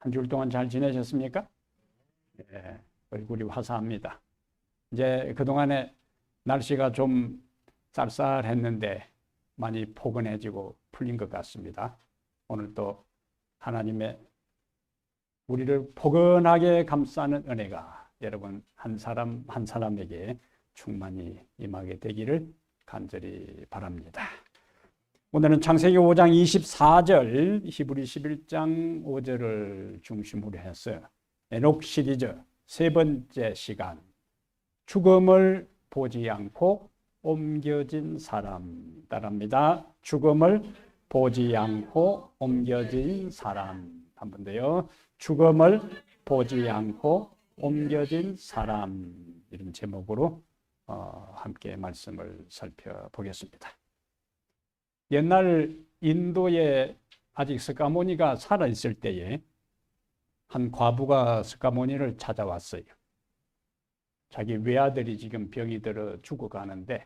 한 주일 동안 잘 지내셨습니까? 예, 얼굴이 화사합니다. 이제 그동안에 날씨가 좀 쌀쌀했는데 많이 포근해지고 풀린 것 같습니다. 오늘 또 하나님의 우리를 포근하게 감싸는 은혜가 여러분 한 사람 한 사람에게 충만히 임하게 되기를 간절히 바랍니다. 오늘은 창세기 5장 24절, 히브리 11장 5절을 중심으로 해서 에녹 시리즈 세 번째 시간, 죽음을 보지 않고 옮겨진 사람 따라합니다. 죽음을 보지 않고 옮겨진 사람. 한 번 더요. 죽음을 보지 않고 옮겨진 사람. 이런 제목으로 함께 말씀을 살펴보겠습니다. 옛날 인도에 아직 스가모니가 살아있을 때에 한 과부가 스가모니를 찾아왔어요. 자기 외아들이 지금 병이 들어 죽어가는데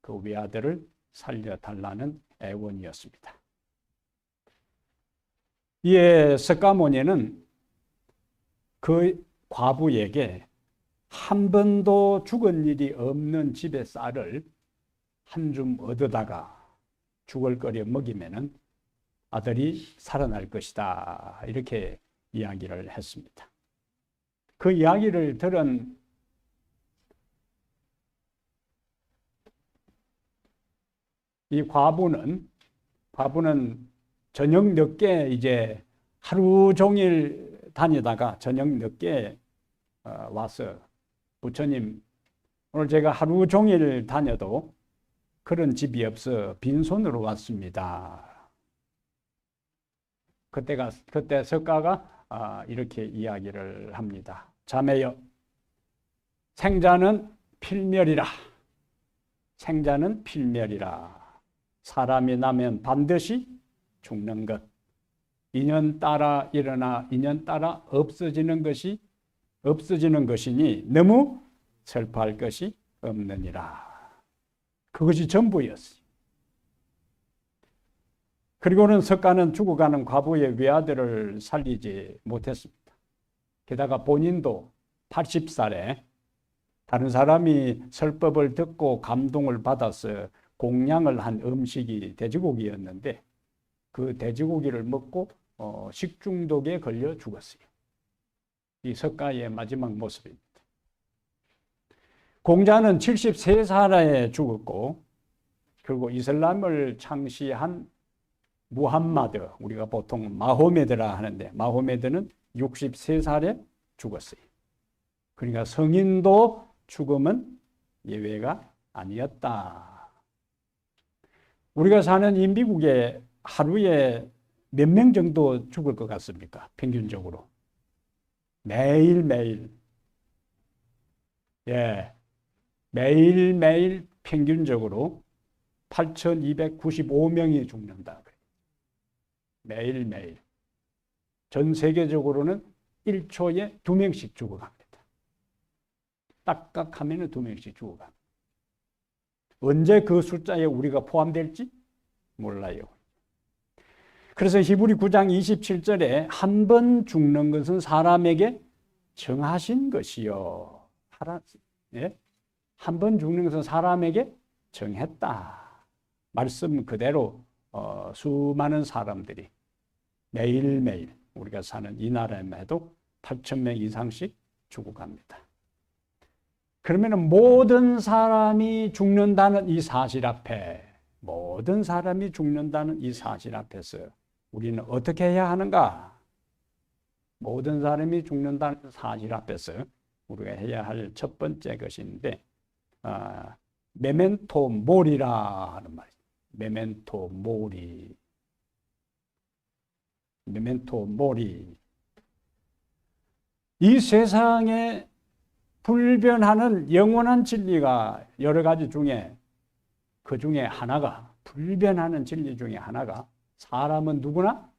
그 외아들을 살려달라는 애원이었습니다. 이에 스가모니는 그 과부에게 한 번도 죽은 일이 없는 집의 쌀을 한 줌 얻어다가 죽을 거려 먹이면은 아들이 살아날 것이다. 이렇게 이야기를 했습니다. 그 이야기를 들은 이 과부는 저녁 늦게 이제 하루 종일 다니다가 저녁 늦게 와서 부처님, 오늘 제가 하루 종일 다녀도 그런 집이 없어 빈손으로 왔습니다. 그때 석가가 이렇게 이야기를 합니다. 자매여, 생자는 필멸이라. 생자는 필멸이라. 사람이 나면 반드시 죽는 것. 인연 따라 일어나 인연 따라 없어지는 것이니 너무 슬퍼할 것이 없느니라. 그것이 전부였어요. 그리고는 석가는 죽어가는 과부의 외아들을 살리지 못했습니다. 게다가 본인도 80살에 다른 사람이 설법을 듣고 감동을 받아서 공양을 한 음식이 돼지고기였는데 그 돼지고기를 먹고 식중독에 걸려 죽었어요. 이 석가의 마지막 모습입니다. 공자는 73살에 죽었고, 그리고 이슬람을 창시한 무함마드, 우리가 보통 마호메드라 하는데 마호메드는 63살에 죽었어요. 그러니까 성인도 죽음은 예외가 아니었다. 우리가 사는 이 미국에 하루에 몇 명 정도 죽을 것 같습니까? 평균적으로. 매일매일. 예. 매일매일 평균적으로 8,295명이 죽는다. 매일매일. 전 세계적으로는 1초에 2명씩 죽어갑니다. 딱딱하면 2명씩 죽어갑니다. 언제 그 숫자에 우리가 포함될지 몰라요. 그래서 히브리 9장 27절에 한 번 죽는 것은 사람에게 정하신 것이요. 예? 한 번 죽는 것은 사람에게 정했다. 말씀 그대로 수많은 사람들이 매일매일 우리가 사는 이 나라에만 해도 8,000명 이상씩 죽어갑니다. 그러면 모든 사람이 죽는다는 이 사실 앞에, 모든 사람이 죽는다는 이 사실 앞에서 우리는 어떻게 해야 하는가? 모든 사람이 죽는다는 사실 앞에서 우리가 해야 할 첫 번째 것인데 메멘토 모리라 하는 말이죠. 메멘토 모리. 메멘토 모리. 이 세상에 불변하는 영원한 진리가 여러 가지 중에 그 중에 하나가, 불변하는 진리 중에 하나가 사람은 누구나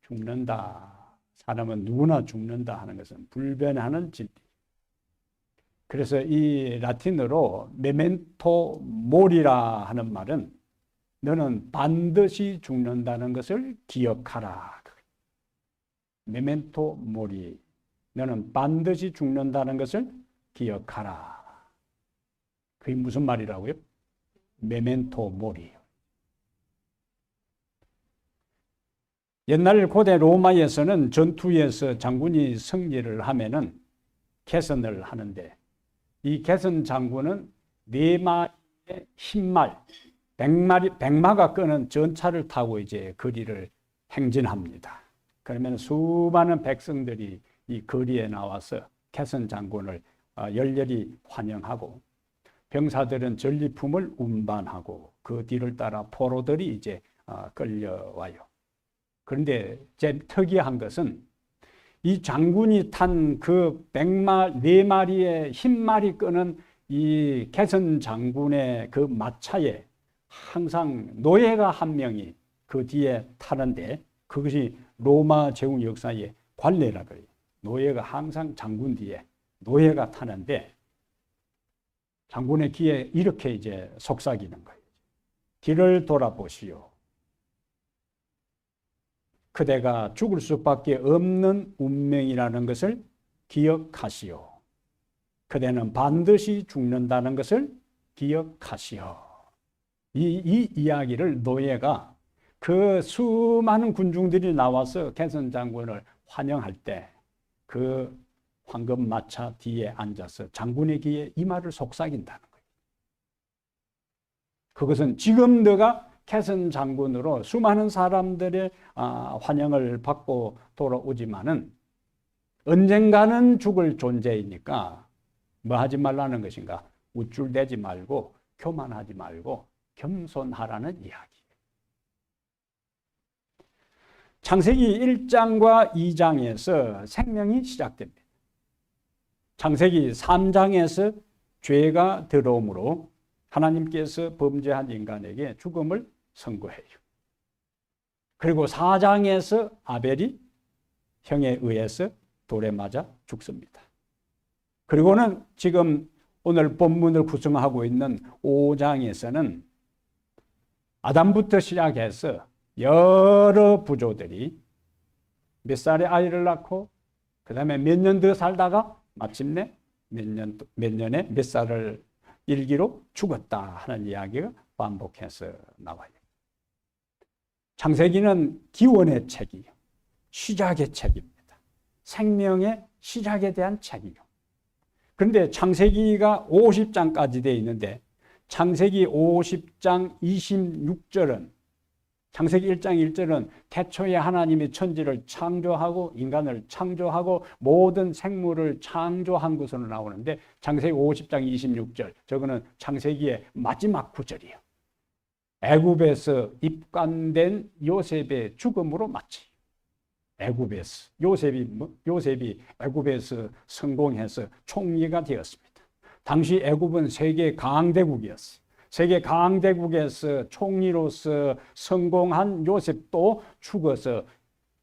죽는다. 사람은 누구나 죽는다 하는 것은 불변하는 진리. 그래서 이 라틴어로 메멘토 모리라 하는 말은 너는 반드시 죽는다는 것을 기억하라. 메멘토 모리. 너는 반드시 죽는다는 것을 기억하라. 그게 무슨 말이라고요? 메멘토 모리. 옛날 고대 로마에서는 전투에서 장군이 승리를 하면은 개선을 하는데, 이 개선 장군은 4마리의 흰말, 100마가 끄는 전차를 타고 이제 거리를 행진합니다. 그러면 수많은 백성들이 이 거리에 나와서 개선 장군을 열렬히 환영하고, 병사들은 전리품을 운반하고 그 뒤를 따라 포로들이 이제 끌려와요. 그런데 제 특이한 것은 이 장군이 탄 그 4마리의 흰말이 끄는 이 개선 장군의 그 마차에 항상 노예가 한 명이 그 뒤에 타는데, 그것이 로마 제국 역사의 관례라 그래요. 노예가 항상 장군 뒤에 노예가 타는데, 장군의 귀에 이렇게 이제 속삭이는 거예요. 뒤를 돌아보시오. 그대가 죽을 수밖에 없는 운명이라는 것을 기억하시오. 그대는 반드시 죽는다는 것을 기억하시오. 이 이야기를 노예가 그 수많은 군중들이 나와서 개선 장군을 환영할 때 그 황금 마차 뒤에 앉아서 장군의 귀에 이 말을 속삭인다는 거예요. 그것은 지금 너가 개선 장군으로 수많은 사람들의 환영을 받고 돌아오지만은 언젠가는 죽을 존재이니까 뭐 하지 말라는 것인가? 우쭐대지 말고 교만하지 말고 겸손하라는 이야기. 창세기 1장과 2장에서 생명이 시작됩니다. 창세기 3장에서 죄가 들어오므로 하나님께서 범죄한 인간에게 죽음을 선고해요. 그리고 4장에서 아벨이 형에 의해서 돌에 맞아 죽습니다. 그리고는 지금 오늘 본문을 구성하고 있는 5장에서는 아담부터 시작해서 여러 부조들이 몇 살에 아이를 낳고 그 다음에 몇 년 더 살다가 마침내 몇 년에 몇 살을 일기로 죽었다 하는 이야기가 반복해서 나와요. 창세기는 기원의 책이요, 시작의 책입니다. 생명의 시작에 대한 책이요. 그런데 창세기가 50장까지 되어 있는데 창세기 50장 26절은 창세기 1장 1절은 태초에 하나님이 천지를 창조하고 인간을 창조하고 모든 생물을 창조한 것으로 나오는데 창세기 50장 26절, 저거는 창세기의 마지막 구절이에요. 애굽에서 입간된 요셉의 죽음으로 마치. 애굽에서 요셉이 애굽에서 성공해서 총리가 되었습니다. 당시 애굽은 세계 강대국이었어요. 세계 강대국에서 총리로서 성공한 요셉도 죽어서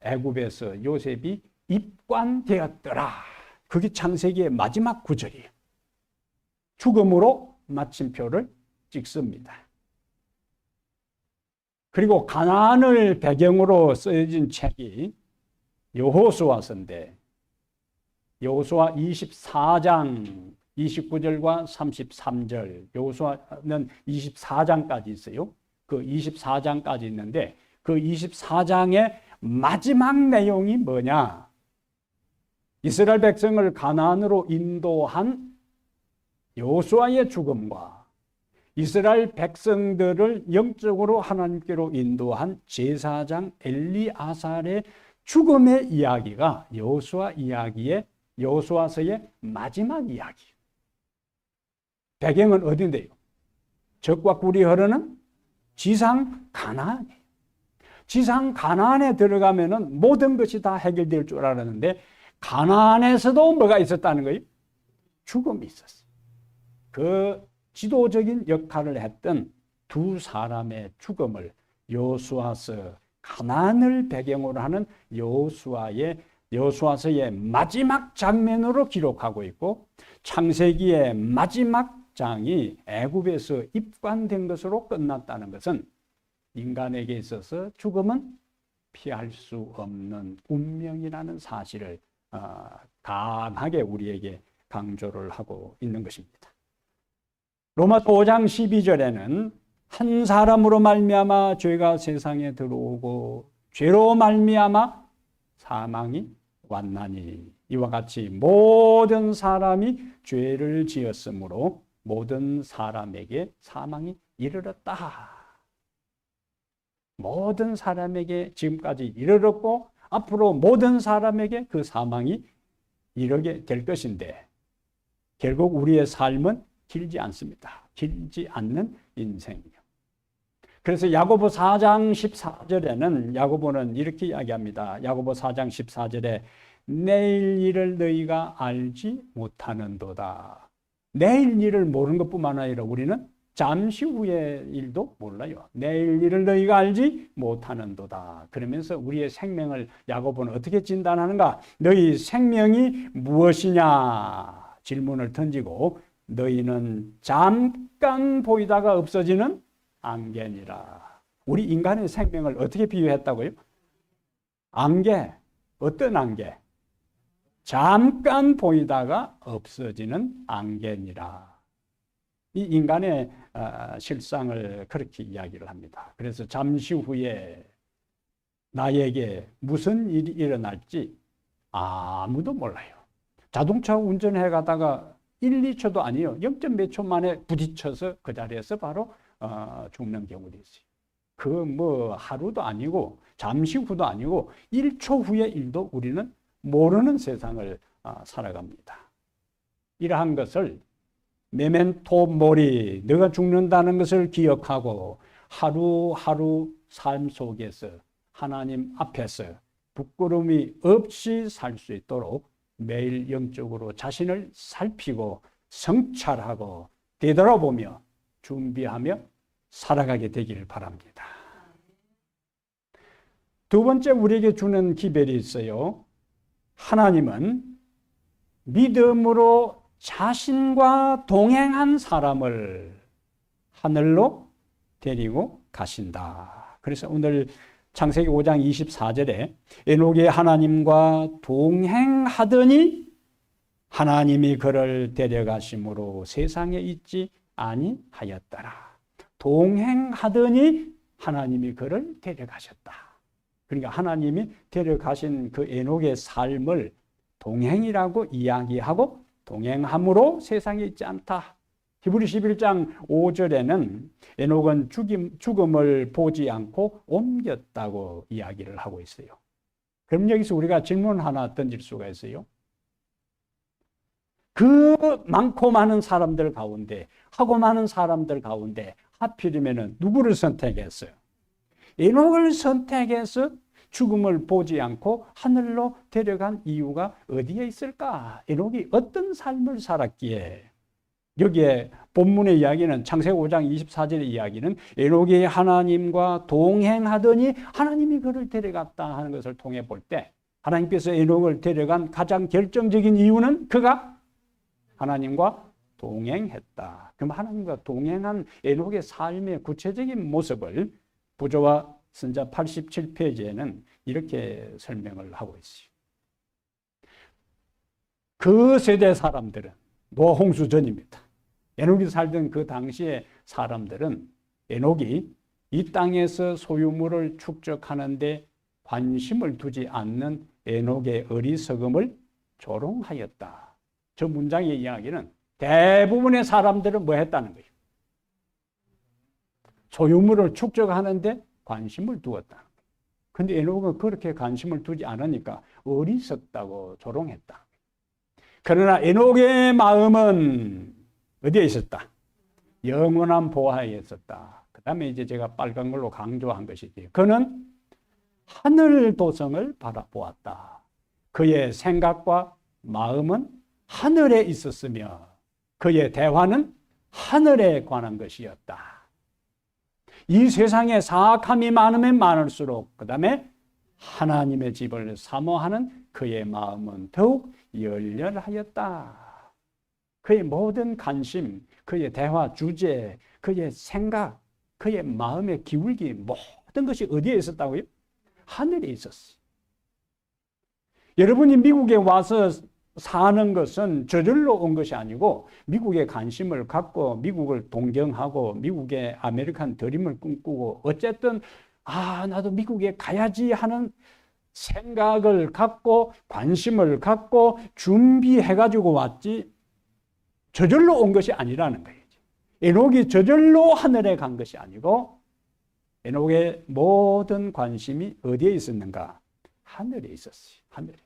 애굽에서 요셉이 입관되었더라. 그게 창세기의 마지막 구절이에요. 죽음으로 마침표를 찍습니다. 그리고 가나안을 배경으로 쓰여진 책이 여호수아서인데 여호수아 24장 29절과 33절, 여호수아는 24장까지 있어요. 그 24장까지 있는데 그 24장의 마지막 내용이 뭐냐? 이스라엘 백성을 가나안으로 인도한 여호수아의 죽음과 이스라엘 백성들을 영적으로 하나님께로 인도한 제사장 엘리아살의 죽음의 이야기가 여호수아서의 마지막 이야기. 배경은 어딘데요? 젖과 꿀이 흐르는 지상 가나안이에요. 지상 가나안에 들어가면은 모든 것이 다 해결될 줄 알았는데 가나안에서도 뭐가 있었다는 거예요? 죽음이 있었어요. 그 지도적인 역할을 했던 두 사람의 죽음을 여호수아서 가나안을 배경으로 하는 여호수아서의 마지막 장면으로 기록하고 있고 창세기의 마지막 장이 애굽에서 입관된 것으로 끝났다는 것은 인간에게 있어서 죽음은 피할 수 없는 운명이라는 사실을 강하게 우리에게 강조를 하고 있는 것입니다. 로마서 5장 12절에는 한 사람으로 말미암아 죄가 세상에 들어오고 죄로 말미암아 사망이 왔나니 이와 같이 모든 사람이 죄를 지었으므로 모든 사람에게 사망이 이르렀다. 모든 사람에게 지금까지 이르렀고 앞으로 모든 사람에게 그 사망이 이르게 될 것인데 결국 우리의 삶은 길지 않습니다. 길지 않는 인생이요. 그래서 야고보 4장 14절에는 야고보는 이렇게 이야기합니다. 야고보 4장 14절에 내일 일을 너희가 알지 못하는도다. 내일 일을 모르는 것뿐만 아니라 우리는 잠시 후의 일도 몰라요. 내일 일을 너희가 알지 못하는도다. 그러면서 우리의 생명을 야고보는 어떻게 진단하는가? 너희 생명이 무엇이냐? 질문을 던지고 너희는 잠깐 보이다가 없어지는 안개니라. 우리 인간의 생명을 어떻게 비유했다고요? 안개. 어떤 안개? 잠깐 보이다가 없어지는 안개니라. 이 인간의 실상을 그렇게 이야기를 합니다. 그래서 잠시 후에 나에게 무슨 일이 일어날지 아무도 몰라요. 자동차 운전해 가다가 1, 2초도 아니에요. 0. 몇 초 만에 부딪혀서 그 자리에서 바로 죽는 경우도 있어요. 그 뭐 하루도 아니고 잠시 후도 아니고 1초 후의 일도 우리는 모르는 세상을 살아갑니다. 이러한 것을 메멘토 모리, 너가 죽는다는 것을 기억하고 하루하루 삶 속에서 하나님 앞에서 부끄러움이 없이 살 수 있도록 매일 영적으로 자신을 살피고 성찰하고 되돌아보며 준비하며 살아가게 되기를 바랍니다. 두 번째 우리에게 주는 기별이 있어요. 하나님은 믿음으로 자신과 동행한 사람을 하늘로 데리고 가신다. 그래서 오늘 창세기 5장 24절에 에녹이 하나님과 동행하더니 하나님이 그를 데려가심으로 세상에 있지 아니하였더라. 동행하더니 하나님이 그를 데려가셨다. 그러니까 하나님이 데려가신 그 에녹의 삶을 동행이라고 이야기하고 동행함으로 세상에 있지 않다. 히브리 11장 5절에는 에녹은 죽음을 보지 않고 옮겼다고 이야기를 하고 있어요. 그럼 여기서 우리가 질문 하나 던질 수가 있어요. 그 많고 많은 사람들 가운데, 하고 많은 사람들 가운데 하필이면 누구를 선택했어요? 에녹을 선택해서 죽음을 보지 않고 하늘로 데려간 이유가 어디에 있을까? 에녹이 어떤 삶을 살았기에? 여기에 본문의 이야기는 창세기 5장 24절의 이야기는 에녹이 하나님과 동행하더니 하나님이 그를 데려갔다 하는 것을 통해 볼 때 하나님께서 에녹을 데려간 가장 결정적인 이유는 그가 하나님과 동행했다. 그럼 하나님과 동행한 에녹의 삶의 구체적인 모습을 부조와 선자 87페이지에는 이렇게 설명을 하고 있어요. 그 세대 사람들은 노아 홍수 전입니다. 에녹이 살던 그 당시의 사람들은 에녹이 이 땅에서 소유물을 축적하는데 관심을 두지 않는 에녹의 어리석음을 조롱하였다. 저 문장의 이야기는 대부분의 사람들은 뭐 했다는 거예요? 소유물을 축적하는데 관심을 두었다. 근데 에녹은 그렇게 관심을 두지 않으니까 어리석다고 조롱했다. 그러나 에녹의 마음은 어디에 있었다? 영원한 보화에 있었다. 그 다음에 이제 제가 빨간 걸로 강조한 것이지. 그는 하늘 도성을 바라보았다. 그의 생각과 마음은 하늘에 있었으며 그의 대화는 하늘에 관한 것이었다. 이 세상에 사악함이 많으면 많을수록 그 다음에 하나님의 집을 사모하는 그의 마음은 더욱 열렬하였다. 그의 모든 관심, 그의 대화 주제, 그의 생각, 그의 마음의 기울기 모든 것이 어디에 있었다고요? 하늘에 있었어요. 여러분이 미국에 와서 사는 것은 저절로 온 것이 아니고 미국에 관심을 갖고 미국을 동경하고 미국의 아메리칸 드림을 꿈꾸고 어쨌든 나도 미국에 가야지 하는 생각을 갖고 관심을 갖고 준비해가지고 왔지 저절로 온 것이 아니라는 거예요. 에녹이 저절로 하늘에 간 것이 아니고 에녹의 모든 관심이 어디에 있었는가? 하늘에 있었어요. 하늘에.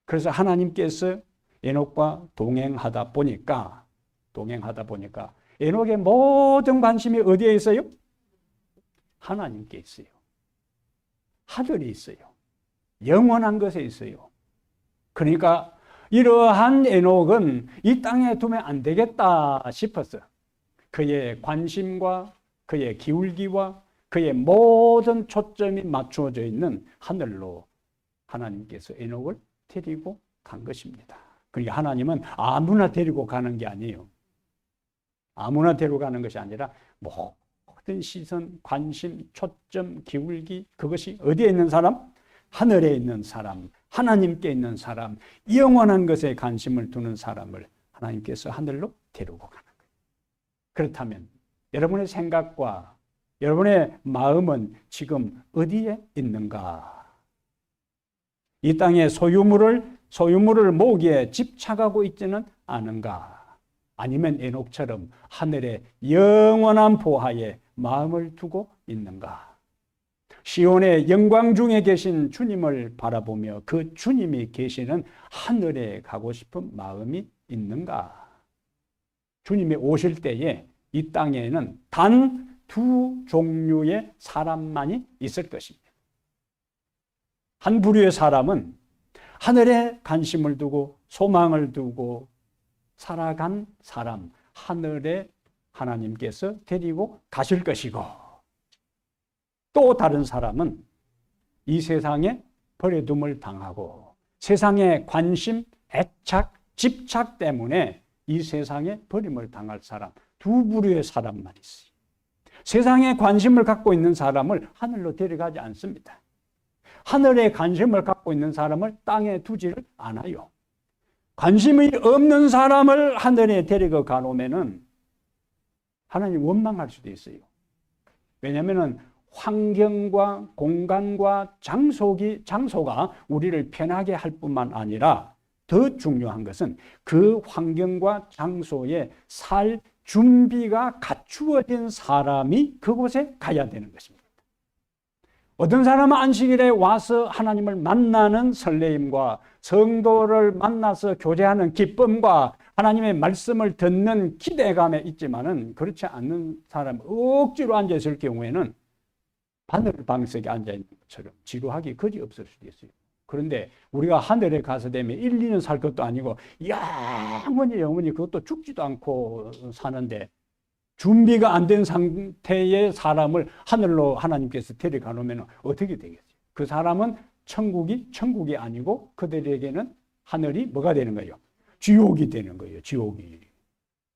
그래서 하나님께서 에녹과 동행하다 보니까 에녹의 모든 관심이 어디에 있어요? 하나님께 있어요. 하늘에 있어요. 영원한 것에 있어요. 그러니까 이러한 에녹은 이 땅에 두면 안 되겠다 싶었어. 그의 관심과 그의 기울기와 그의 모든 초점이 맞추어져 있는 하늘로 하나님께서 에녹을 데리고 간 것입니다. 그러니까 하나님은 아무나 데리고 가는 게 아니에요. 아무나 데리고 가는 것이 아니라 모든 시선, 관심, 초점, 기울기 그것이 어디에 있는 사람? 하늘에 있는 사람, 하나님께 있는 사람, 영원한 것에 관심을 두는 사람을 하나님께서 하늘로 데리고 가는 거예요. 그렇다면 여러분의 생각과 여러분의 마음은 지금 어디에 있는가? 이 땅의 소유물을 모으기에 집착하고 있지는 않은가? 아니면 에녹처럼 하늘의 영원한 보화에 마음을 두고 있는가? 시온의 영광 중에 계신 주님을 바라보며 그 주님이 계시는 하늘에 가고 싶은 마음이 있는가? 주님이 오실 때에 이 땅에는 단 두 종류의 사람만이 있을 것입니다. 한 부류의 사람은 하늘에 관심을 두고 소망을 두고 살아간 사람, 하늘에 하나님께서 데리고 가실 것이고, 또 다른 사람은 이 세상에 버려둠을 당하고 세상의 관심, 애착, 집착 때문에 이 세상에 버림을 당할 사람, 두 부류의 사람만 있어요. 세상에 관심을 갖고 있는 사람을 하늘로 데려가지 않습니다. 하늘에 관심을 갖고 있는 사람을 땅에 두지를 않아요. 관심이 없는 사람을 하늘에 데리고 가놓으면은 하나님 원망할 수도 있어요. 왜냐하면 환경과 공간과 장소가 우리를 편하게 할 뿐만 아니라 더 중요한 것은 그 환경과 장소에 살 준비가 갖추어진 사람이 그곳에 가야 되는 것입니다. 어떤 사람은 안식일에 와서 하나님을 만나는 설레임과 성도를 만나서 교제하는 기쁨과 하나님의 말씀을 듣는 기대감에 있지만은 그렇지 않는 사람, 억지로 앉아있을 경우에는 바늘방석에 앉아있는 것처럼 지루하기 그지없을 수도 있어요. 그런데 우리가 하늘에 가서 되면 1, 2년 살 것도 아니고 영원히 그것도 죽지도 않고 사는데 준비가 안 된 상태의 사람을 하늘로 하나님께서 데려가 놓으면 어떻게 되겠어요? 그 사람은 천국이 아니고 그들에게는 하늘이 뭐가 되는 거예요? 지옥이 되는 거예요. 지옥이.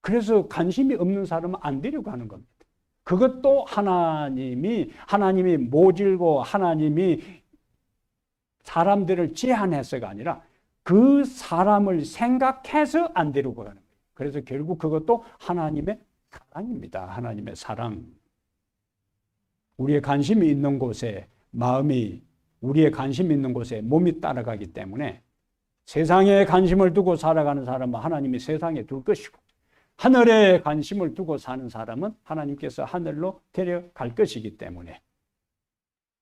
그래서 관심이 없는 사람은 안 데려가는 겁니다. 그것도 하나님이 모질고 하나님이 사람들을 제한해서가 아니라 그 사람을 생각해서 안 데리고 가는 거예요. 그래서 결국 그것도 하나님의 사랑입니다. 하나님의 사랑. 우리의 관심이 있는 곳에 우리의 관심이 있는 곳에 몸이 따라가기 때문에 세상에 관심을 두고 살아가는 사람은 하나님이 세상에 둘 것이고 하늘에 관심을 두고 사는 사람은 하나님께서 하늘로 데려갈 것이기 때문에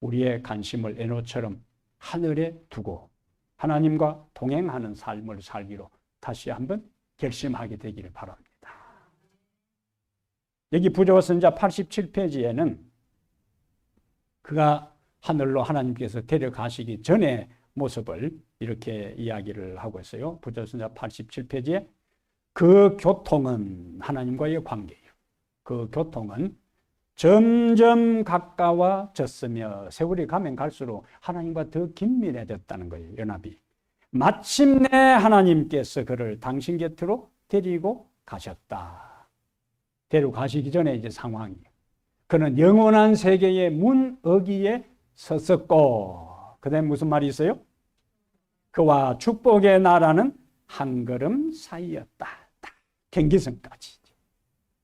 우리의 관심을 에녹처럼 하늘에 두고 하나님과 동행하는 삶을 살기로 다시 한번 결심하게 되기를 바랍니다. 여기 부조 선자 87페이지에는 그가 하늘로 하나님께서 데려가시기 전의 모습을 이렇게 이야기를 하고 있어요. 부조 선자 87페이지에 그 교통은 하나님과의 관계예요. 그 교통은 점점 가까워졌으며 세월이 가면 갈수록 하나님과 더 긴밀해졌다는 거예요. 연합이. 마침내 하나님께서 그를 당신 곁으로 데리고 가셨다. 데리고 가시기 전에 이제 상황이에요. 그는 영원한 세계의 문 어귀에 섰었고, 그 다음에 무슨 말이 있어요? 그와 축복의 나라는 한 걸음 사이였다. 경기선까지.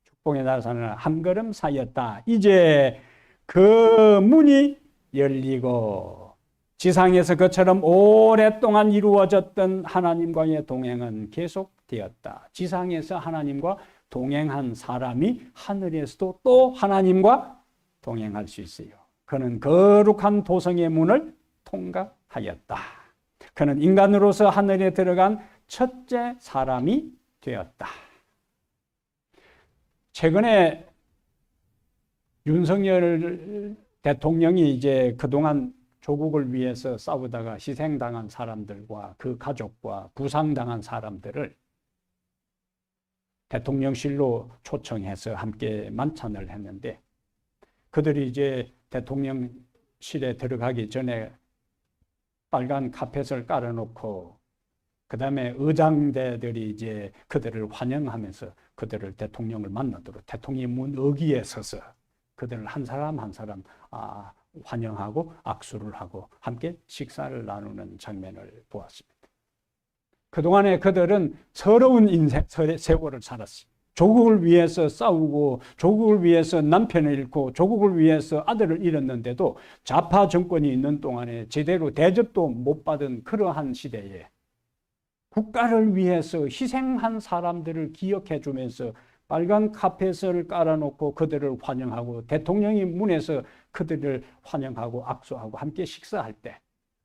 축복의 나라는 한 걸음 사이였다. 이제 그 문이 열리고 지상에서 그처럼 오랫동안 이루어졌던 하나님과의 동행은 계속되었다. 지상에서 하나님과 동행한 사람이 하늘에서도 또 하나님과 동행할 수 있어요. 그는 거룩한 도성의 문을 통과하였다. 그는 인간으로서 하늘에 들어간 첫째 사람이 되었다. 최근에 윤석열 대통령이 이제 그동안 조국을 위해서 싸우다가 희생당한 사람들과 그 가족과 부상당한 사람들을 대통령실로 초청해서 함께 만찬을 했는데, 그들이 이제 대통령실에 들어가기 전에 빨간 카펫을 깔아놓고 그 다음에 의장대들이 이제 그들을 환영하면서 그들을 대통령을 만나도록 대통령이 문 어귀에 서서 그들을 한 사람 한 사람 환영하고 악수를 하고 함께 식사를 나누는 장면을 보았습니다. 그동안에 그들은 서러운 인생, 세월을 살았어요. 조국을 위해서 싸우고 조국을 위해서 남편을 잃고 조국을 위해서 아들을 잃었는데도 좌파 정권이 있는 동안에 제대로 대접도 못 받은 그러한 시대에 국가를 위해서 희생한 사람들을 기억해 주면서 빨간 카펫을 깔아놓고 그들을 환영하고 대통령이 문에서 그들을 환영하고 악수하고 함께 식사할 때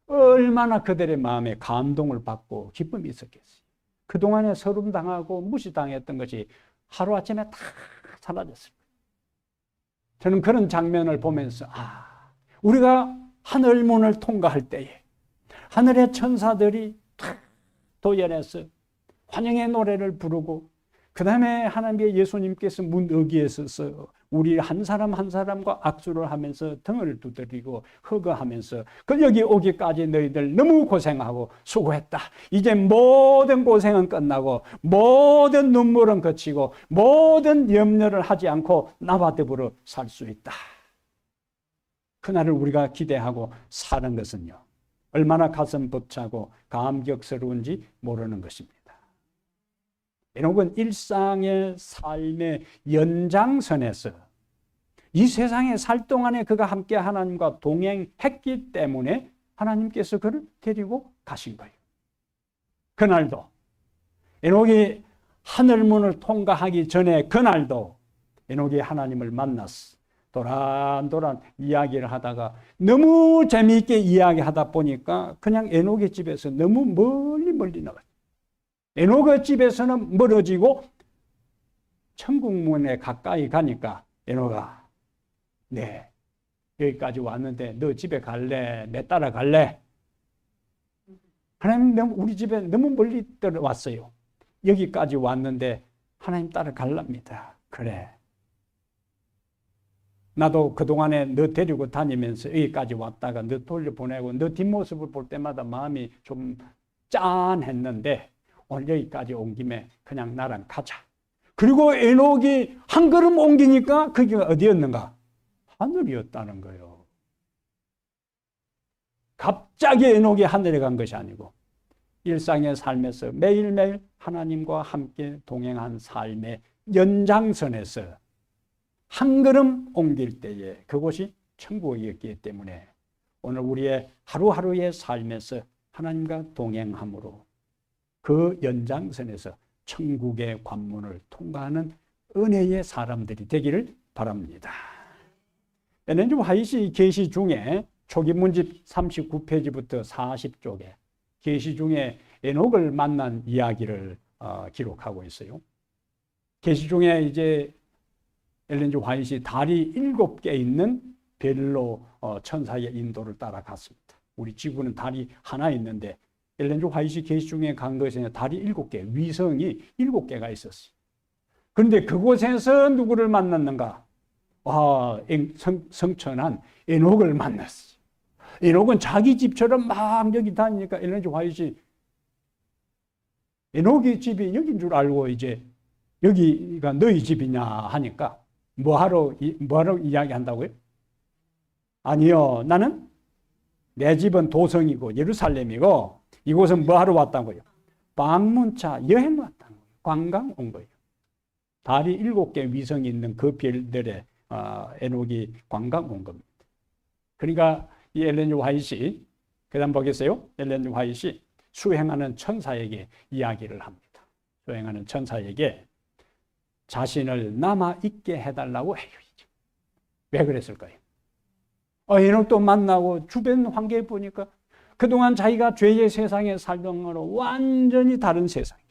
얼마나 그들의 마음에 감동을 받고 기쁨이 있었겠어요. 그동안에 서름당하고 무시당했던 것이 하루아침에 다 사라졌어요. 저는 그런 장면을 보면서 우리가 하늘문을 통과할 때에 하늘의 천사들이 도연해서 환영의 노래를 부르고 그 다음에 하나님의 예수님께서 문 어귀에 서서 우리 한 사람 한 사람과 악수를 하면서 등을 두드리고 허거하면서 여기 오기까지 너희들 너무 고생하고 수고했다. 이제 모든 고생은 끝나고 모든 눈물은 그치고 모든 염려를 하지 않고 나와 더불어 살 수 있다. 그날을 우리가 기대하고 사는 것은요, 얼마나 가슴 벅차고 감격스러운지 모르는 것입니다. 에녹은 일상의 삶의 연장선에서 이 세상에 살 동안에 그가 함께 하나님과 동행했기 때문에 하나님께서 그를 데리고 가신 거예요. 그날도 에녹이 하늘문을 통과하기 전에 그날도 에녹이 하나님을 만났어. 도란도란 이야기를 하다가 너무 재미있게 이야기하다 보니까 그냥 에녹의 집에서 너무 멀리 나갔어요. 에녹의 집에서는 멀어지고 천국문에 가까이 가니까 에녹아, 네, 여기까지 왔는데 너 집에 갈래? 내 따라갈래? 하나님, 우리 집에 너무 멀리 들어왔어요. 여기까지 왔는데 하나님 따라갈랍니다. 그래, 나도 그동안에 너 데리고 다니면서 여기까지 왔다가 너 돌려보내고 너 뒷모습을 볼 때마다 마음이 좀 짠했는데 오늘 여기까지 온 김에 그냥 나랑 가자. 그리고 에녹이 한 걸음 옮기니까 거기가 어디였는가? 하늘이었다는 거예요. 갑자기 에녹이 하늘에 간 것이 아니고 일상의 삶에서 매일매일 하나님과 함께 동행한 삶의 연장선에서 한 걸음 옮길 때에 그곳이 천국이었기 때문에 오늘 우리의 하루하루의 삶에서 하나님과 동행함으로 그 연장선에서 천국의 관문을 통과하는 은혜의 사람들이 되기를 바랍니다. 엘렌 화이트 계시 중에 초기 문집 39페이지부터 40쪽에 계시 중에 에녹을 만난 이야기를 기록하고 있어요. 계시 중에 이제 엘렌 화이트 달이 7개 있는 벨로 천사의 인도를 따라갔습니다. 우리 지구는 달이 하나 있는데 엘렌 화이트 계시 중에 간 것에는 달이 7개, 위성이 7개가 있었어요. 그런데 그곳에서 누구를 만났는가? 성천한 에녹을 만났어요. 에녹은 자기 집처럼 막 여기 다니니까 엘렌 화이트 에녹의 집이 여긴 줄 알고 이제 여기가 너희 집이냐 하니까 뭐하러 이야기한다고요? 아니요, 나는 내 집은 도성이고 예루살렘이고 이곳은 뭐 하러 왔다고요? 방문차 여행 왔다는 거예요. 관광 온 거예요. 달이 7개 위성이 있는 그 별들에 에녹이 관광 온 겁니다. 그러니까 이 엘렌 G. 화이트이 그 다음 보겠어요. 엘렌 G. 화이트이 수행하는 천사에게 이야기를 합니다. 수행하는 천사에게 자신을 남아있게 해달라고 해요. 왜 그랬을까요? 에녹도 만나고 주변 환경에 보니까 그동안 자기가 죄의 세상에 살던 거로 완전히 다른 세상이에요.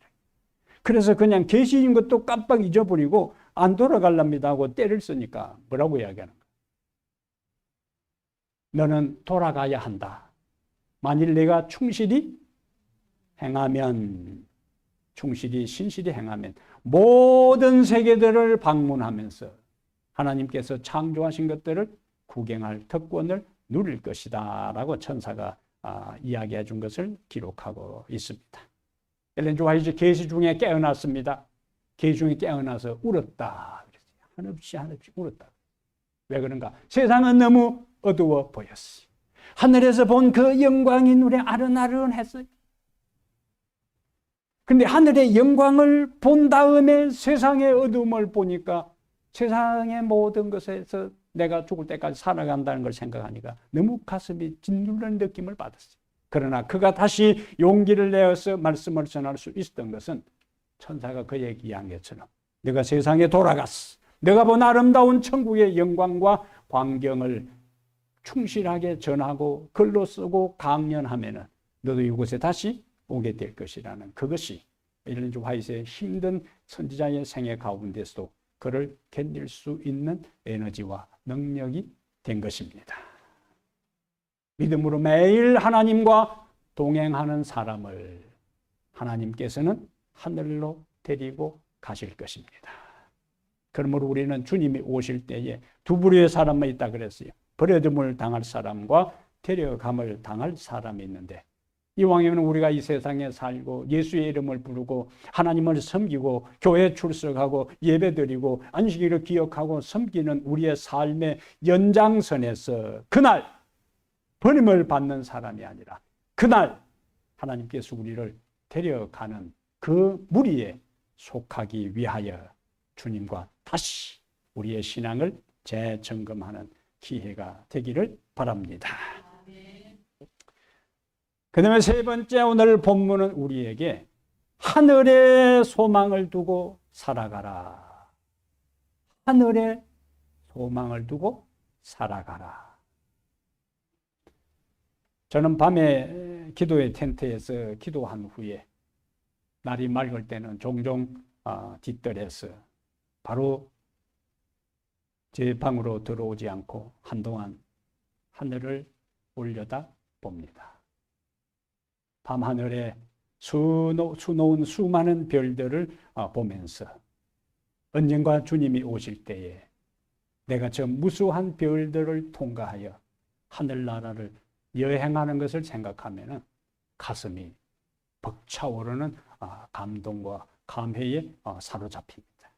그래서 그냥 계시인 것도 깜빡 잊어버리고 안 돌아갈랍니다 하고 때를 쓰니까 뭐라고 이야기하는 거예요? 너는 돌아가야 한다. 만일 내가 충실히 행하면, 충실히 신실히 행하면 모든 세계들을 방문하면서 하나님께서 창조하신 것들을 구경할 특권을 누릴 것이다 라고 천사가 이야기해 준 것을 기록하고 있습니다. 엘렌 G. 화이트 계시 중에 깨어났습니다. 계시 중에 깨어나서 울었다. 한없이 울었다. 왜 그런가? 세상은 너무 어두워 보였어요. 하늘에서 본 그 영광이 눈에 아른아른했어요. 그런데 하늘의 영광을 본 다음에 세상의 어두움을 보니까 세상의 모든 것에서 내가 죽을 때까지 살아간다는 걸 생각하니까 너무 가슴이 짓눌리는 느낌을 받았어요. 그러나 그가 다시 용기를 내어서 말씀을 전할 수 있었던 것은 천사가 그에게 이야기한 것처럼 내가 세상에 돌아갔어. 내가 본 아름다운 천국의 영광과 광경을 충실하게 전하고 글로 쓰고 강연하면은 너도 이곳에 다시 오게 될 것이라는 그것이 엘렌 G. 화이트의 힘든 선지자의 생애 가운데서도 그를 견딜 수 있는 에너지와 능력이 된 것입니다. 믿음으로 매일 하나님과 동행하는 사람을 하나님께서는 하늘로 데리고 가실 것입니다. 그러므로 우리는 주님이 오실 때에 두 부류의 사람만 있다 그랬어요. 버려짐을 당할 사람과 데려감을 당할 사람이 있는데 이왕이면 우리가 이 세상에 살고 예수의 이름을 부르고 하나님을 섬기고 교회 출석하고 예배드리고 안식일을 기억하고 섬기는 우리의 삶의 연장선에서 그날 버림을 받는 사람이 아니라 그날 하나님께서 우리를 데려가는 그 무리에 속하기 위하여 주님과 다시 우리의 신앙을 재점검하는 기회가 되기를 바랍니다. 그 다음에 세 번째 오늘 본문은 우리에게 하늘에 소망을 두고 살아가라. 하늘에 소망을 두고 살아가라. 저는 밤에 기도의 텐트에서 기도한 후에 날이 맑을 때는 종종 뒷뜰에서 바로 제 방으로 들어오지 않고 한동안 하늘을 올려다 봅니다. 밤하늘에 수놓은 수많은 별들을 보면서 언젠가 주님이 오실 때에 내가 저 무수한 별들을 통과하여 하늘나라를 여행하는 것을 생각하면 가슴이 벅차오르는 감동과 감회에 사로잡힙니다.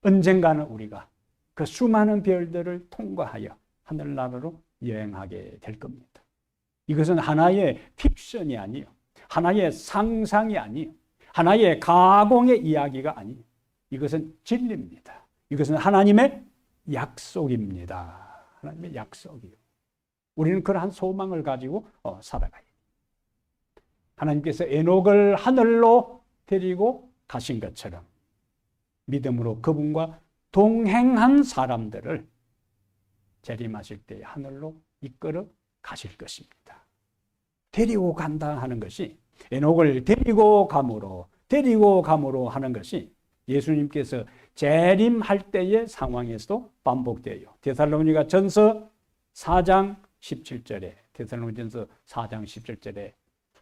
언젠가는 우리가 그 수많은 별들을 통과하여 하늘나라로 여행하게 될 겁니다. 이것은 하나의 픽션이 아니에요. 하나의 상상이 아니에요. 하나의 가공의 이야기가 아니에요. 이것은 진리입니다. 이것은 하나님의 약속입니다. 하나님의 약속이에요. 우리는 그러한 소망을 가지고 살아가요. 하나님께서 에녹을 하늘로 데리고 가신 것처럼 믿음으로 그분과 동행한 사람들을 재림하실 때 하늘로 이끌어 가실 것입니다. 데리고 간다 하는 것이 에녹을 데리고 감으로 하는 것이 예수님께서 재림할 때의 상황에서도 반복돼요. 데살로니가 전서 4장 17절에 데살로니전서 4장 17절에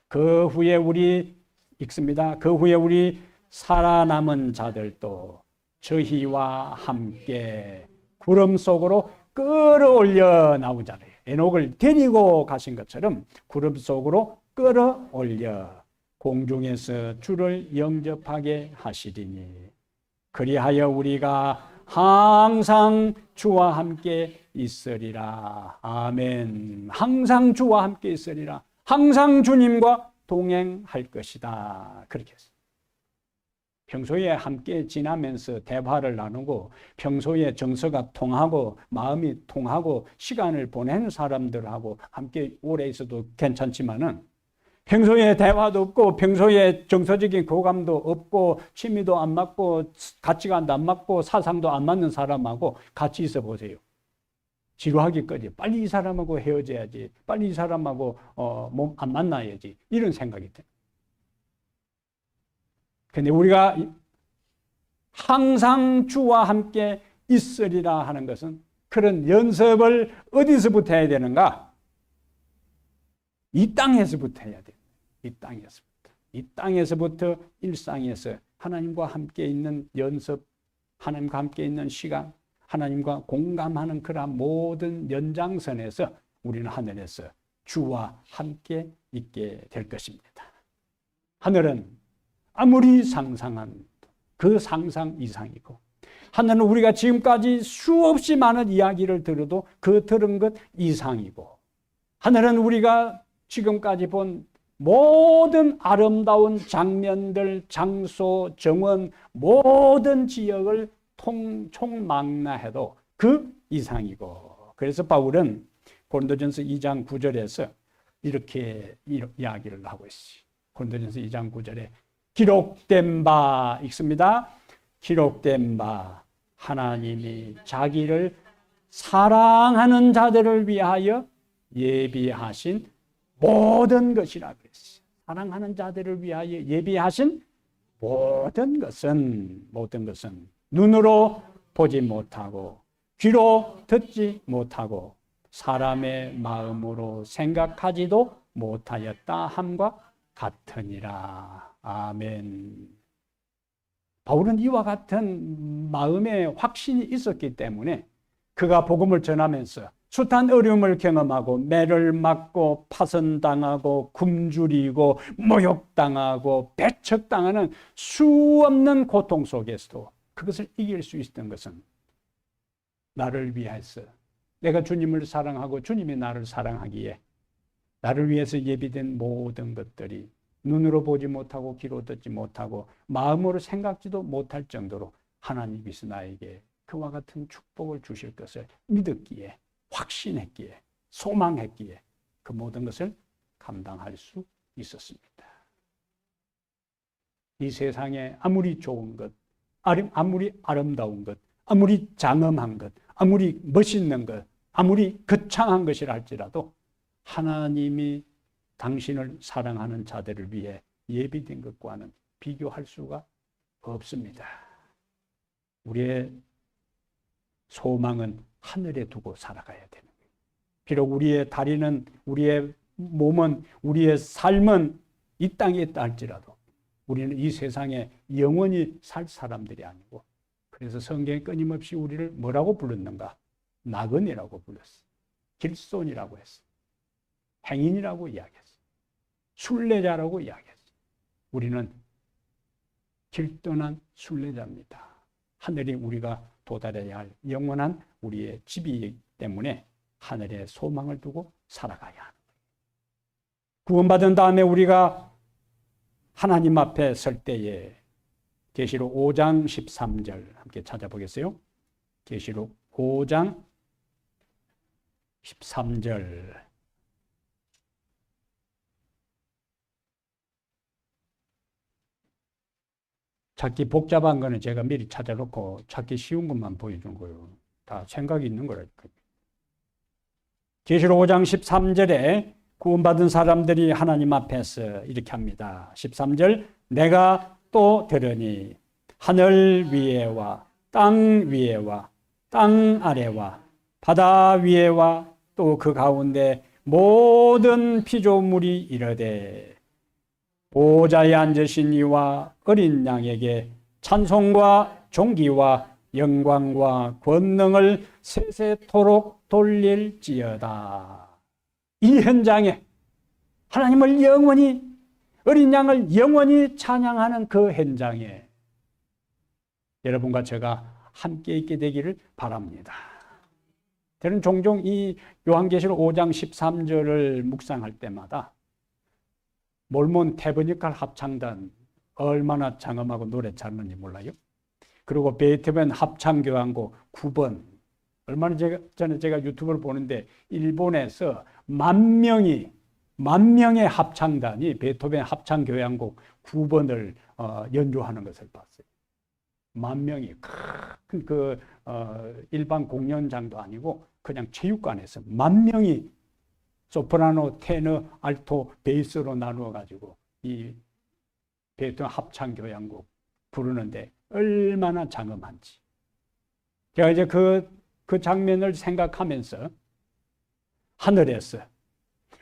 그 후에 우리 읽습니다. 그 후에 우리 살아남은 자들도 저희와 함께 구름 속으로 끌어올려 나오잖아요. 에녹을 데리고 가신 것처럼 구름 속으로 끌어올려 공중에서 주를 영접하게 하시리니 그리하여 우리가 항상 주와 함께 있으리라. 아멘. 항상 주와 함께 있으리라. 항상 주님과 동행할 것이다. 그렇게 했어요. 평소에 함께 지나면서 대화를 나누고 평소에 정서가 통하고 마음이 통하고 시간을 보내는 사람들하고 함께 오래 있어도 괜찮지만은 평소에 대화도 없고 평소에 정서적인 교감도 없고 취미도 안 맞고 가치관도 안 맞고 사상도 안 맞는 사람하고 같이 있어 보세요. 지루하기까지 빨리 이 사람하고 헤어져야지, 빨리 이 사람하고 몸 안 만나야지, 이런 생각이 돼요. 근데 우리가 항상 주와 함께 있으리라 하는 것은 그런 연습을 어디서부터 해야 되는가? 이 땅에서부터 해야 돼요. 이 땅에서부터. 이 땅에서부터 일상에서 하나님과 함께 있는 연습, 하나님과 함께 있는 시간, 하나님과 공감하는 그러한 모든 연장선에서 우리는 하늘에서 주와 함께 있게 될 것입니다. 하늘은 아무리 상상한 그 상상 이상이고, 하늘은 우리가 지금까지 수없이 많은 이야기를 들어도 그 들은 것 이상이고, 하늘은 우리가 지금까지 본 모든 아름다운 장면들, 장소, 정원, 모든 지역을 총망라해도 그 이상이고, 그래서 바울은 고린도전서 2장 9절에서 이렇게 이야기를 하고 있어요. 고린도전서 2장 9절에 기록된 바 읽습니다. 기록된 바 하나님이 자기를 사랑하는 자들을 위하여 예비하신 모든 것이라 그랬어요. 사랑하는 자들을 위하여 예비하신 모든 것은 눈으로 보지 못하고 귀로 듣지 못하고 사람의 마음으로 생각하지도 못하였다 함과 같으니라. 아멘. 바울은 이와 같은 마음의 확신이 있었기 때문에 그가 복음을 전하면서 숱한 어려움을 경험하고 매를 맞고 파선당하고 굶주리고 모욕당하고 배척당하는 수없는 고통 속에서도 그것을 이길 수 있었던 것은 나를 위해서, 내가 주님을 사랑하고 주님이 나를 사랑하기에 나를 위해서 예비된 모든 것들이 눈으로 보지 못하고 귀로 듣지 못하고 마음으로 생각지도 못할 정도로 하나님께서 나에게 그와 같은 축복을 주실 것을 믿었기에, 확신했기에, 소망했기에 그 모든 것을 감당할 수 있었습니다. 이 세상에 아무리 좋은 것, 아무리 아름다운 것, 아무리 장엄한 것, 아무리 멋있는 것, 아무리 거창한 것이라 할지라도 하나님이 당신을 사랑하는 자들을 위해 예비된 것과는 비교할 수가 없습니다. 우리의 소망은 하늘에 두고 살아가야 되는 거예요. 비록 우리의 다리는, 우리의 몸은, 우리의 삶은 이 땅에 있다 할지라도 우리는 이 세상에 영원히 살 사람들이 아니고, 그래서 성경에 끊임없이 우리를 뭐라고 불렀는가? 나그네라고 불렀어요. 길손이라고 했어요. 행인이라고 이야기했어요. 순례자라고 이야기했어요. 우리는 길 떠난 순례자입니다. 하늘이 우리가 도달해야 할 영원한 우리의 집이기 때문에 하늘에 소망을 두고 살아가야 하는 거예요. 구원받은 다음에 우리가 하나님 앞에 설 때에 계시록 5장 13절 함께 찾아보겠어요. 계시록 5장 13절. 찾기 복잡한 거는 제가 미리 찾아놓고 찾기 쉬운 것만 보여준 거예요. 다 생각이 있는 거라니까요. 계시록 5장 13절에 구원받은 사람들이 하나님 앞에서 이렇게 합니다. 13절, 내가 또 들으니 하늘 위에와 땅 위에와 땅 아래와 바다 위에와 또 그 가운데 모든 피조물이 이르되 보좌에 앉으신 이와 어린 양에게 찬송과 존귀와 영광과 권능을 세세토록 돌릴지어다. 이 현장에 하나님을 영원히, 어린 양을 영원히 찬양하는 그 현장에 여러분과 제가 함께 있게 되기를 바랍니다. 저는 종종 이 요한계시록 5장 13절을 묵상할 때마다 몰몬 테브니칼 합창단 얼마나 장엄하고 노래 잘하는지 몰라요? 그리고 베토벤 합창교향곡 9번 얼마나 전에 제가 유튜브를 보는데 일본에서 만 명의 합창단이 베토벤 합창교향곡 9번을 연주하는 것을 봤어요. 만 명이 큰 일반 공연장도 아니고 그냥 체육관에서 만 명이 소프라노, 테너, 알토, 베이스로 나누어 가지고 이 베토벤 합창교향곡 부르는데 얼마나 장엄한지. 제가 이제 그 장면을 생각하면서 하늘에서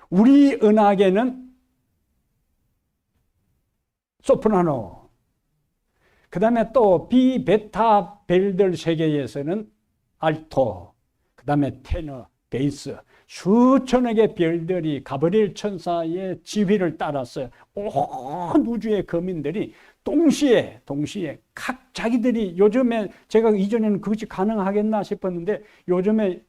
우리 은하계는 소프라노, 그 다음에 또 비베타 벨들 세계에서는 알토, 그 다음에 테너, 베이스, 수천여 개 별들이 가브리엘 천사의 지휘를 따라서 온 우주의 거민들이 동시에 각 자기들이 요즘에 제가 이전에는 그것이 가능하겠나 싶었는데 요즘에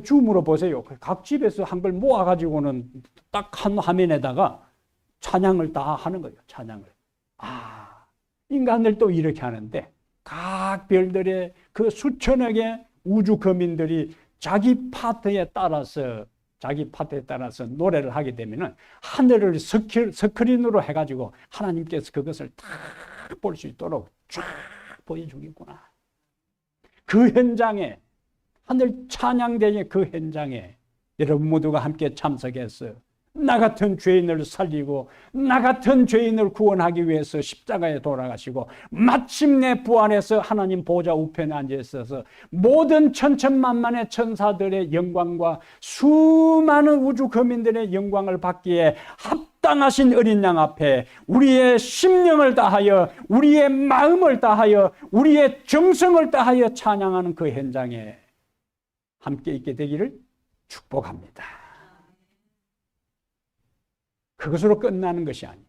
줌으로 보세요. 각 집에서 한 걸 모아가지고는 딱 한 화면에다가 찬양을 다 하는 거예요. 찬양을. 인간들도 이렇게 하는데 각 별들의 그 수천여 개 우주 거민들이 자기 파트에 따라서 노래를 하게 되면은 하늘을 스크린으로 해가지고 하나님께서 그것을 다 볼 수 있도록 쫙 보여주겠구나. 그 현장에, 하늘 찬양대의 그 현장에 여러분 모두가 함께 참석해서 나 같은 죄인을 살리고 나 같은 죄인을 구원하기 위해서 십자가에 돌아가시고 마침내 부활해서 하나님 보좌 우편에 앉아 있어서 모든 천천만만의 천사들의 영광과 수많은 우주 거민들의 영광을 받기에 합당하신 어린 양 앞에 우리의 심령을 다하여 우리의 마음을 다하여 우리의 정성을 다하여 찬양하는 그 현장에 함께 있게 되기를 축복합니다. 그것으로 끝나는 것이 아니에요.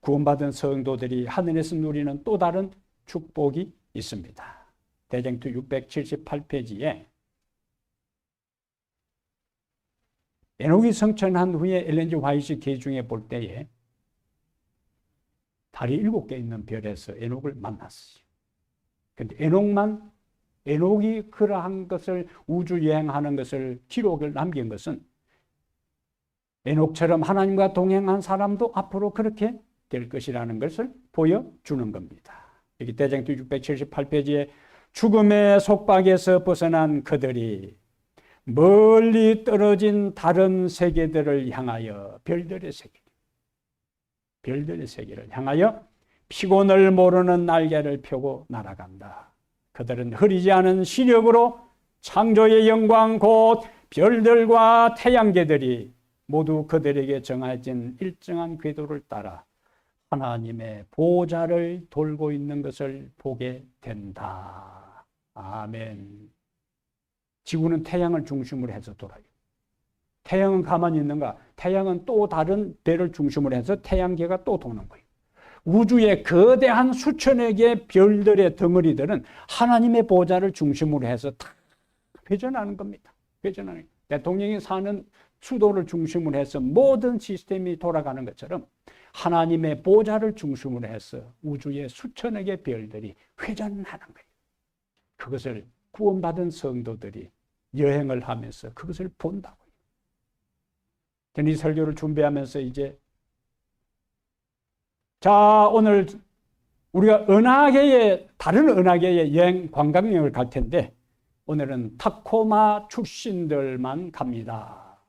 구원받은 성도들이 하늘에서 누리는 또 다른 축복이 있습니다. 대쟁투 678페이지에 에녹이 성천한 후에 엘렌지 화이트 계중에 볼 때에 달이 7개 있는 별에서 에녹을 만났어요. 그런데 에녹이 그러한 것을 우주 여행하는 것을 기록을 남긴 것은 에녹처럼 하나님과 동행한 사람도 앞으로 그렇게 될 것이라는 것을 보여주는 겁니다. 여기 대쟁투 678페이지에 죽음의 속박에서 벗어난 그들이 멀리 떨어진 다른 세계들을 향하여 별들의 세계를 향하여 피곤을 모르는 날개를 펴고 날아간다. 그들은 흐리지 않은 시력으로 창조의 영광 곧 별들과 태양계들이 모두 그들에게 정해진 일정한 궤도를 따라 하나님의 보좌를 돌고 있는 것을 보게 된다. 아멘. 지구는 태양을 중심으로 해서 돌아요. 태양은 가만히 있는가? 태양은 또 다른 별을 중심으로 해서 태양계가 또 도는 거예요. 우주의 거대한 수천여 개의 별들의 덩어리들은 하나님의 보좌를 중심으로 해서 다 회전하는 겁니다. 회전하는. 대통령이 사는 수도를 중심으로 해서 모든 시스템이 돌아가는 것처럼 하나님의 보좌를 중심으로 해서 우주의 수천여 개의 별들이 회전하는 거예요. 그것을 구원받은 성도들이 여행을 하면서 그것을 본다고요. 저는 이 설교를 준비하면서 이제 자, 오늘 우리가 다른 은하계의 여행, 관광여행을 갈 텐데 오늘은 타코마 출신들만 갑니다.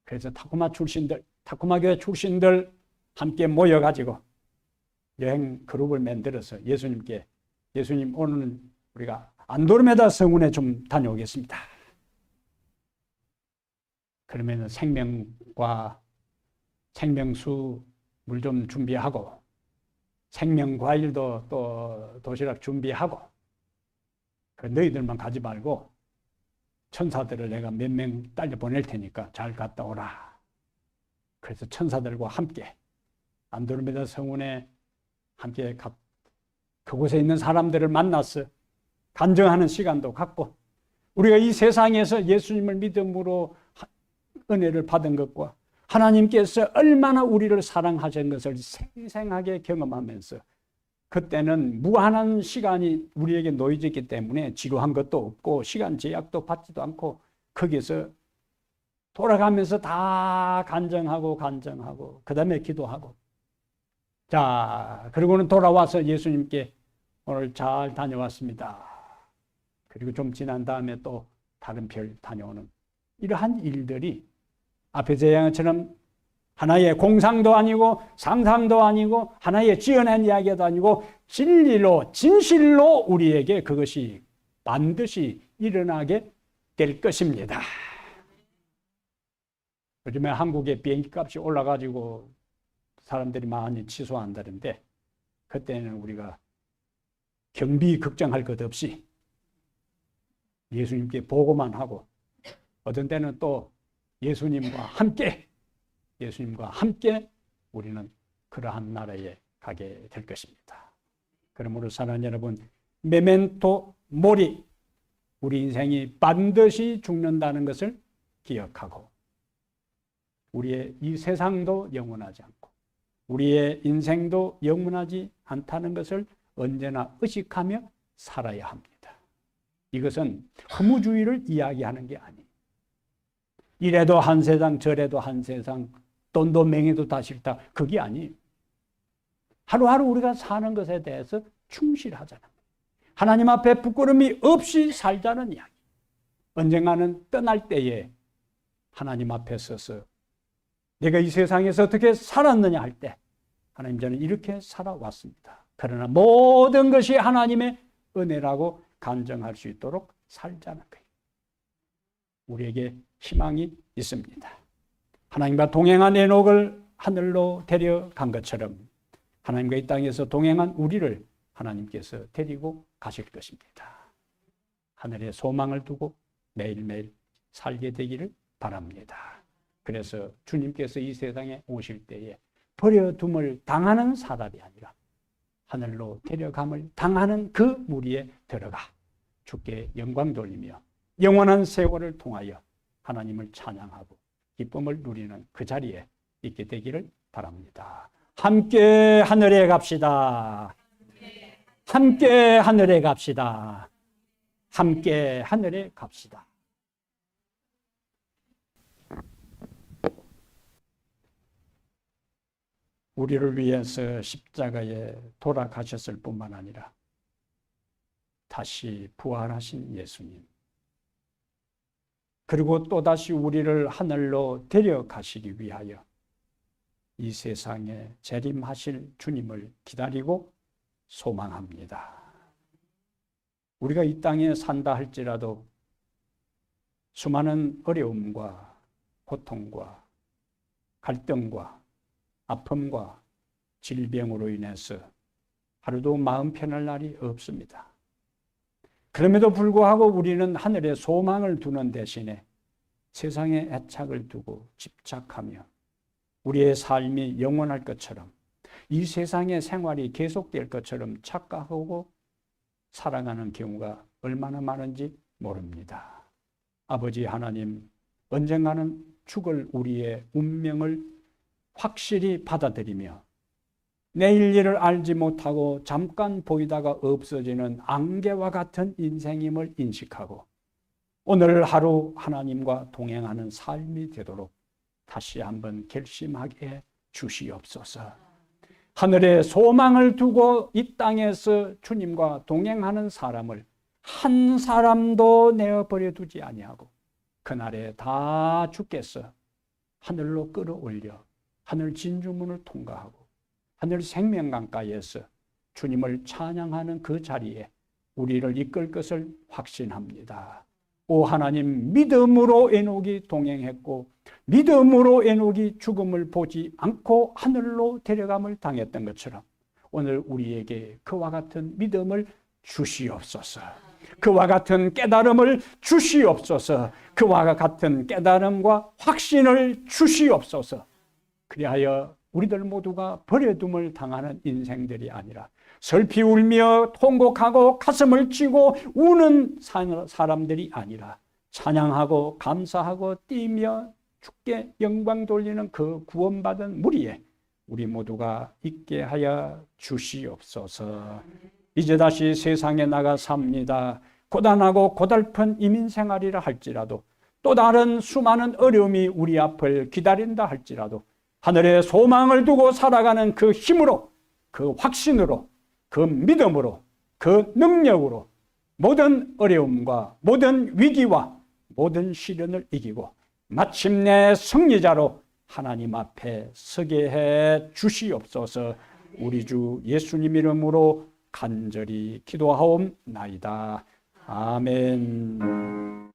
그래서 타코마 교회 출신들 함께 모여가지고 여행 그룹을 만들어서 예수님 오늘은 우리가 안드로메다 성운에 좀 다녀오겠습니다. 그러면 생명과 생명수 물 좀 준비하고 생명과일도 또 도시락 준비하고 너희들만 가지 말고 천사들을 내가 몇 명 딸려 보낼 테니까 잘 갔다 오라. 그래서 천사들과 함께 안드로메다 성운에 함께 그곳에 있는 사람들을 만나서 간증하는 시간도 갖고, 우리가 이 세상에서 예수님을 믿음으로 은혜를 받은 것과 하나님께서 얼마나 우리를 사랑하신 것을 생생하게 경험하면서, 그때는 무한한 시간이 우리에게 놓여졌기 때문에 지루한 것도 없고 시간 제약도 받지도 않고 거기서 돌아가면서 다 간증하고 그 다음에 기도하고, 자, 그리고는 돌아와서 예수님께 오늘 잘 다녀왔습니다. 그리고 좀 지난 다음에 또 다른 별 다녀오는 이러한 일들이 앞에 제안처럼 하나의 공상도 아니고 상상도 아니고 하나의 지어낸 이야기도 아니고 진리로 진실로 우리에게 그것이 반드시 일어나게 될 것입니다. 요즘에 한국의 비행기 값이 올라가지고 사람들이 많이 취소한다는데, 그때는 우리가 경비 걱정할 것 없이 예수님께 보고만 하고, 어떤 때는 또 예수님과 함께 우리는 그러한 나라에 가게 될 것입니다. 그러므로 사랑하는 여러분, 메멘토 모리, 우리 인생이 반드시 죽는다는 것을 기억하고, 우리의 이 세상도 영원하지 않고 우리의 인생도 영원하지 않다는 것을 언제나 의식하며 살아야 합니다. 이것은 허무주의를 이야기하는 게 아니에요. 이래도 한 세상 저래도 한 세상, 돈도 명예도 다 싫다, 그게 아니에요. 하루하루 우리가 사는 것에 대해서 충실하자는 거예요. 하나님 앞에 부끄러움이 없이 살자는 이야기. 언젠가는 떠날 때에 하나님 앞에 서서 내가 이 세상에서 어떻게 살았느냐 할 때, 하나님, 저는 이렇게 살아왔습니다. 그러나 모든 것이 하나님의 은혜라고 간증할 수 있도록 살자는 거예요. 우리에게 희망이 있습니다. 하나님과 동행한 에녹을 하늘로 데려간 것처럼 하나님과 이 땅에서 동행한 우리를 하나님께서 데리고 가실 것입니다. 하늘에 소망을 두고 매일매일 살게 되기를 바랍니다. 그래서 주님께서 이 세상에 오실 때에 버려둠을 당하는 사람이 아니라 하늘로 데려감을 당하는 그 무리에 들어가 주께 영광 돌리며 영원한 세월을 통하여 하나님을 찬양하고 기쁨을 누리는 그 자리에 있게 되기를 바랍니다. 함께 하늘에 갑시다. 함께 하늘에 갑시다. 함께 하늘에 갑시다. 우리를 위해서 십자가에 돌아가셨을 뿐만 아니라 다시 부활하신 예수님, 그리고 또다시 우리를 하늘로 데려가시기 위하여 이 세상에 재림하실 주님을 기다리고 소망합니다. 우리가 이 땅에 산다 할지라도 수많은 어려움과 고통과 갈등과 아픔과 질병으로 인해서 하루도 마음 편할 날이 없습니다. 그럼에도 불구하고 우리는 하늘에 소망을 두는 대신에 세상에 애착을 두고 집착하며 우리의 삶이 영원할 것처럼, 이 세상의 생활이 계속될 것처럼 착각하고 살아가는 경우가 얼마나 많은지 모릅니다. 아버지 하나님, 언젠가는 죽을 우리의 운명을 확실히 받아들이며 내일 일을 알지 못하고 잠깐 보이다가 없어지는 안개와 같은 인생임을 인식하고 오늘 하루 하나님과 동행하는 삶이 되도록 다시 한번 결심하게 주시옵소서. 하늘에 소망을 두고 이 땅에서 주님과 동행하는 사람을 한 사람도 내어버려 두지 아니하고 그날에 다 주께서 하늘로 끌어올려 하늘 진주문을 통과하고 하늘 생명강가에서 주님을 찬양하는 그 자리에 우리를 이끌 것을 확신합니다. 오 하나님, 믿음으로 에녹이 동행했고 믿음으로 에녹이 죽음을 보지 않고 하늘로 데려감을 당했던 것처럼 오늘 우리에게 그와 같은 믿음을 주시옵소서. 그와 같은 깨달음을 주시옵소서. 그와 같은 깨달음과 확신을 주시옵소서. 그리하여 우리들 모두가 버려둠을 당하는 인생들이 아니라 슬피 울며 통곡하고 가슴을 쥐고 우는 사람들이 아니라 찬양하고 감사하고 뛰며 주께 영광 돌리는 그 구원받은 무리에 우리 모두가 있게 하여 주시옵소서. 이제 다시 세상에 나가 삽니다. 고단하고 고달픈 이민생활이라 할지라도 또 다른 수많은 어려움이 우리 앞을 기다린다 할지라도 하늘에 소망을 두고 살아가는 그 힘으로, 그 확신으로, 그 믿음으로, 그 능력으로 모든 어려움과 모든 위기와 모든 시련을 이기고 마침내 승리자로 하나님 앞에 서게 해 주시옵소서. 우리 주 예수님 이름으로 간절히 기도하옵나이다. 아멘.